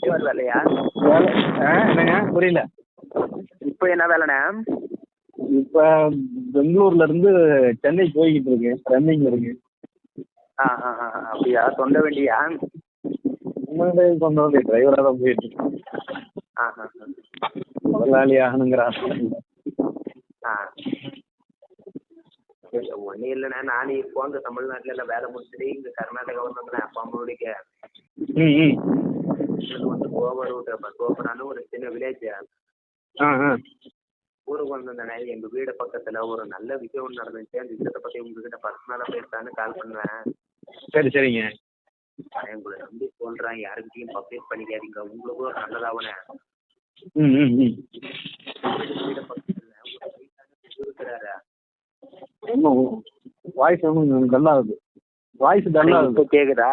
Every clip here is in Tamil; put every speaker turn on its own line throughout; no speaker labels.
டிரைவர் வேலையா?
வேலை என்னங்க புரியல.
இப்போ என்ன வேலைண்ணே?
இப்போ பெங்களூர்ல இருந்து சென்னை போய்கிட்டு இருக்கு, ரன்னிங்ல இருக்கு.
அப்படியா? சொந்த வண்டியா?
சொந்த வண்டி, டிரைவராக தான் போயிட்டு இருக்கு. முதலாளி ஆகணுங்கிற ஆசை.
ஒன்றும் இல்லைண்ணே, நானும் இப்போ அங்கே தமிழ்நாட்டில் எல்லாம் வேலை முடிச்சுட்டு இங்கே கர்நாடகா வந்தோம்னா அப்பா அம்மாவுடைய வந்து கோவா ரூட்டு கோபனான்னு ஒரு சின்ன வில்லேஜ் ஊருக்கு வந்திருந்தேண்ணே. எங்கள் வீடு பக்கத்தில் ஒரு நல்ல விஷயம் ஒன்று நடந்துச்சு. அந்த விஷயத்தை பற்றி உங்ககிட்ட பர்சனலாக பேசலான்னு கால் பண்ணுவேன்.
சரி சரிங்க.
உங்களை நம்பி சொல்கிறேன், யாருக்கிட்டையும் பப்ளிக் பண்ணிக்காதீங்க, உங்களுக்கும் ஒரு நல்லதாகண்ணே. வீடு பக்கத்தில் ஒரு இருக்கிறாரு.
வாய்ஸ் ஒன்றும் டல்லாகுது. வாய்ஸ் டல்லாகுது.
இப்போ கேட்குதா?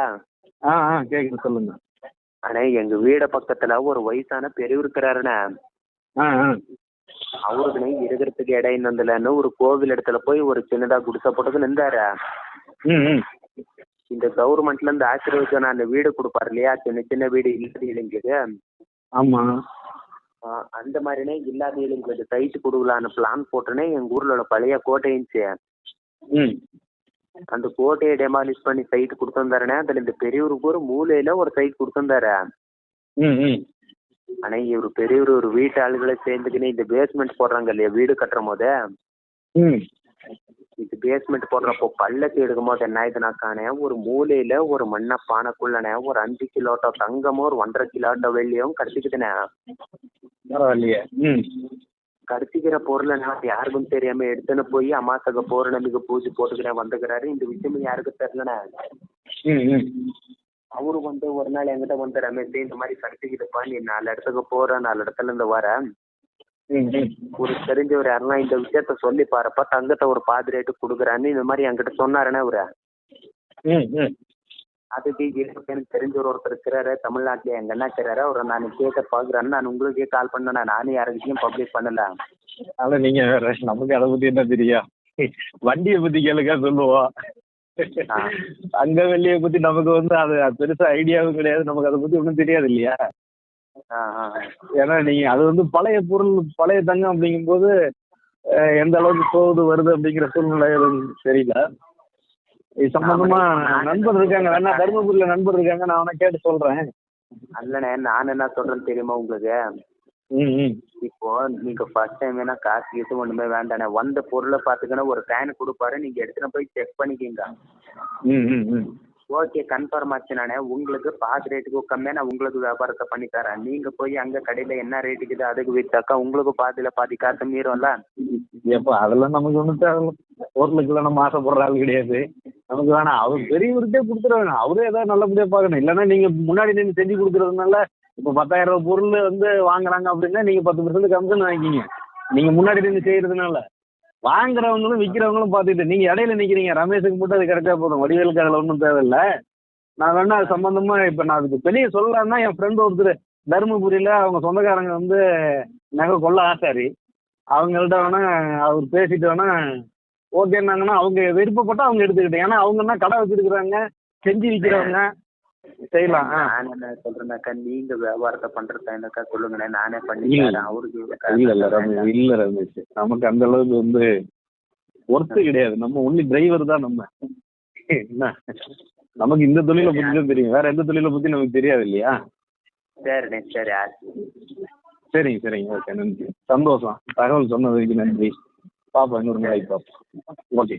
கேட்குது, சொல்லுங்க.
அண்ணே, எங்கள் வீடு பக்கத்தில் ஒரு வயசான பெரியவர் இருக்கிறாருண்ணே. அவருக்குன்னு இருக்கிறதுக்கு இடம் இருந்ததுலன்னு ஒரு கோவில் இடத்துல போய் ஒரு சின்னதாக குடிசை போட்டுக்கு நின்றாரு. இந்த கவர்மெண்ட்ல இருந்து ஆசீர்வதிச்சு அந்த வீடு கொடுப்பாரு இல்லையா, சின்ன சின்ன வீடு இல்லாத இளைஞருக்கு.
ஆமா.
அந்த மாதிரினே இல்லாத இளைஞருக்கு சைட்டு கொடுக்கலான்னு பிளான் போட்டுனே எங்கள் ஊர்ல பழைய கோட்டை இருந்துச்சு. அந்த கோட்டையை டெமாலிஷ் பண்ணி சைட்டு கொடுத்துருந்தாருனே. அதுல இந்த பெரியவருக்கு ஒரு மூலையில ஒரு சைட் கொடுத்துருந்தாரு. ஆனா இவர் பெரியவர் ஒரு வீட்டு ஆளுகளை சேர்ந்துக்கின்னு இந்த பேஸ்மெண்ட் போடுறாங்க இல்லையா, வீடு கட்டுற போது இது பேஸ்மெண்ட் போடுறப்போ பள்ளத்தை எடுக்கும் போது என்ன ஆயிடுனாக்கானே, ஒரு மூலையில ஒரு மண்ணை பானைக்குள்ளனே ஒரு 5 கிலோட்டோ தங்கமும் ஒரு 1.5 கிலோட்டோ வெள்ளியும் கடத்திக்கிட்டுனே.
பரவாயில்லையே.
கடத்திக்கிற பொருளை யாருக்கும் தெரியாம எடுத்துன்னு போய் அமாசக பௌர்ணமிக்கு பூஜை போட்டுக்கிறேன் வந்துக்கிறாரு. இந்த விஷயமும் யாருக்கும் தெரியலண்ணே. அவரு வந்து ஒரு நாள் என்கிட்ட வந்து, ரமேஷ் இந்த மாதிரி கடத்திக்கிட்டுப்பா, நீ 4 இடத்துக்கு போற, 4 இடத்துல இருந்து வர, ஒரு தெரிஞ்சவர் யாருன்னா இந்த விஷயத்த சொல்லி பாருப்பா, தங்கத்தை ஒரு பாதி ரேட்டு கொடுக்குறான்னு இந்த மாதிரி என்கிட்ட சொன்னாருண்ணே அவரு. அதுக்கு எனக்கு தெரிஞ்சவர் ஒருத்தர் இருக்கிறாரு தமிழ்நாட்டில், எங்க என்ன இருக்கிறாரு அவரை நான் கேட்க பாக்குறேன்னு நான் உங்களுக்கே கால் பண்ணேன். நானும் யாருக்கிட்டையும் பப்ளிக் பண்ணல.
அதான் நீங்க நமக்கு அதை பத்தி என்ன தெரியும், வண்டியை பத்தி கேளுக்க சொல்லுவோம். அங்க வெள்ளியை பத்தி நமக்கு வந்து அது பெருசா ஐடியாவும் கிடையாது, நமக்கு அதை பத்தி ஒன்றும் தெரியாது இல்லையா. ஏன்னா நீங்க அது வந்து பழைய பொருள், பழைய தங்கம் அப்படிங்கும்போது எந்த அளவுக்கு போகுது வருது அப்படிங்கிற சூழ்நிலை தெரியல. இது சம்பந்தமா நண்பர் இருக்காங்க, வேணா தருமபுரியில நண்பர் இருக்காங்க, நான் வேணா கேட்டு சொல்றேன். அல்லண்ணே,
நான் என்ன சொல்றேன்னு தெரியுமா உங்களுக்கு? இப்போ நீங்க ஃபர்ஸ்ட் டைம் வேணா காசு கீசு ஒண்ணுமே வேண்டானே, வந்த பொருளை பார்த்துக்கன்னா ஒரு ஃபேன் கொடுப்பாரு, நீங்க எடுத்துன்னு போய் செக் பண்ணிக்கிங்க. ஓகே கன்ஃபார்ம் ஆச்சுனானே உங்களுக்கு பாதி ரேட்டுக்கு கம்மியாக நான் உங்களுக்கு வியாபாரத்தை பண்ணி தரேன். நீங்க போய் அங்க கடையில என்ன ரேட்டுக்குது அதுக்கு வித்தாக்கா உங்களுக்கு பாதி காசு மீறும்ல.
எப்போ அதெல்லாம் நமக்கு ஒன்றும் தேவையில்ல, பொருளுக்குலாம் நம்ம ஆசைப்படுற ஆள் கிடையாது. நமக்கு வேணாம், அவர் பெரியவர்கிட்டே கொடுத்துட வேணாம், அவரே ஏதாவது நல்லபடியா பார்க்கணும். இல்லைன்னா நீங்க முன்னாடி நின்று செஞ்சு கொடுக்கறதுனால இப்போ 10,000 ரூபாய் பொருள் வந்து வாங்குறாங்க அப்படின்னா நீங்க 10% கமிஷன் வாங்கிக்கிங்க. நீங்க முன்னாடி நின்று செய்யறதுனால வாங்குறவங்களும் விற்கிறவங்களும் பார்த்துட்டு நீங்க இடையில நிக்கிறீங்க. ரமேஷுக்கு மட்டும் அது கிடைச்சா போதும், வடிவேலுக்கு அதில் ஒன்றும் தேவையில்லை. நான் வேணா அது சம்பந்தமா இப்போ நான் அதுக்கு வெளியே சொல்லலான்னா, என் ஃப்ரெண்டு ஒருத்தர் தருமபுரியில அவங்க சொந்தக்காரங்க வந்து நகை கொள்ள ஆசாரி, அவங்கள்ட்ட வேணா அவர் பேசிட்டு வேணா ஓகேன்னாங்கன்னா அவங்க விருப்பப்பட்டா அவங்க எடுத்துக்கிட்டேன். ஏன்னா அவங்க என்ன கடை வச்சிருக்கிறாங்க, செஞ்சு விற்கிறவங்க செய்யலாம்.
நான் என்ன சொல்றேன்னாக்கா, நீங்க வியாபாரத்தை பண்றதா என்னக்கா சொல்லுங்கண்ணே, நானே பண்ணிக்கிறேன். அவருக்கு
இல்ல ரமேஷ், நமக்கு அந்த அளவுக்கு வந்து ஒர்த்து கிடையாது. நம்ம ஒன்லி டிரைவர் தான். நம்ம என்ன, நமக்கு இந்த தொழிலை பத்தி தான் தெரியும், வேற எந்த தொழிலை பத்தி நமக்கு தெரியாது இல்லையா.
சரிண்ணே, சரி
சரிங்க ஓகே, நன்றி, சந்தோஷம். தகவல் சொன்னதுக்கு நன்றி. பாப்பா இன்னொரு நாளைக்கு பாப்போம். ஓகே.